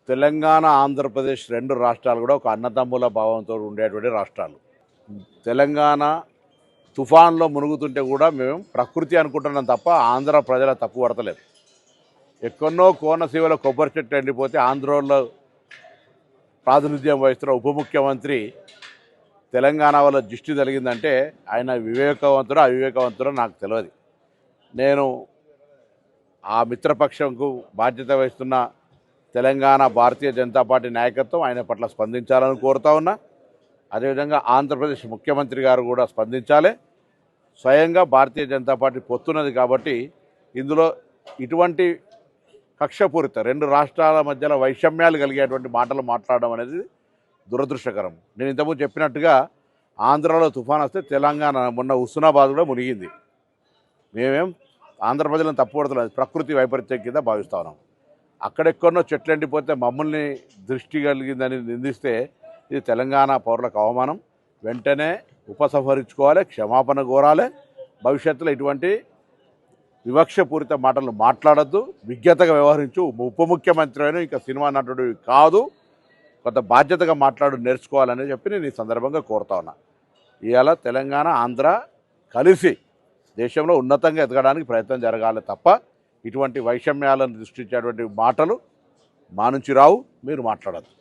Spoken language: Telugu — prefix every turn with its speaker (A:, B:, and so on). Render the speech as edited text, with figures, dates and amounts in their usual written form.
A: తెలంగాణ ఆంధ్రప్రదేశ్ రెండు రాష్ట్రాలు కూడా ఒక అన్నదమ్ముల భావంతో ఉండేటువంటి రాష్ట్రాలు. తెలంగాణ తుఫాన్లో మునుగుతుంటే కూడా మేము ప్రకృతి అనుకుంటున్నాం తప్ప ఆంధ్ర ప్రజల తప్పు పడతలేదు. ఎక్కడో కోనసీమలో కొబ్బరి చెట్టు ఎండిపోతే ఆంధ్రలో ప్రాతినిధ్యం వహిస్తున్న ఉప ముఖ్యమంత్రి తెలంగాణ వల్ల దృష్టి జరిగిందంటే ఆయన వివేకవంతుడో అవివేకవంతుడో నాకు తెలియదు. నేను ఆ మిత్రపక్షంకు బాధ్యత వహిస్తున్న తెలంగాణ భారతీయ జనతా పార్టీ నాయకత్వం ఆయన పట్ల స్పందించాలని కోరుతా ఉన్నా. అదేవిధంగా ఆంధ్రప్రదేశ్ ముఖ్యమంత్రి గారు కూడా స్పందించాలి. స్వయంగా భారతీయ జనతా పార్టీ పొత్తున్నది కాబట్టి ఇందులో ఇటువంటి కక్షపూరిత రెండు రాష్ట్రాల మధ్యలో వైషమ్యాలు కలిగేటువంటి మాటలు మాట్లాడడం అనేది దురదృష్టకరం. నేను ఇంతకుముందు చెప్పినట్టుగా ఆంధ్రాలో తుఫాన్ వస్తే తెలంగాణ మొన్న హుస్నాబాద్ కూడా మునిగింది. మేమేం ఆంధ్ర ప్రజలను తప్పుపడుతున్నాం, ప్రకృతి వైపరీత్యం కింద భావిస్తా ఉన్నాం. అక్కడెక్కడో చెట్లు ఎండిపోతే మమ్మల్ని దృష్టి కలిగిందని నిందిస్తే ఇది తెలంగాణ పౌరులకు అవమానం. వెంటనే ఉపసంహరించుకోవాలి, క్షమాపణ కోరాలి. భవిష్యత్తులో ఇటువంటి వివక్షపూరిత మాటలు మాట్లాడద్దు, విజ్ఞతగా వ్యవహరించు. ఉప ముఖ్యమంత్రి అయినా ఇంకా సినిమా నటుడు కాదు, కొంత బాధ్యతగా మాట్లాడు నేర్చుకోవాలని చెప్పి నేను ఈ సందర్భంగా కోరుతా ఉన్నా. ఇవాళ తెలంగాణ ఆంధ్ర కలిసి దేశంలో ఉన్నతంగా ఎదగడానికి ప్రయత్నం జరగాలి తప్ప ఇటువంటి వైషమ్యాలను సృష్టించేటువంటి మాటలు మా నుంచి రావు, మీరు మాట్లాడద్దు.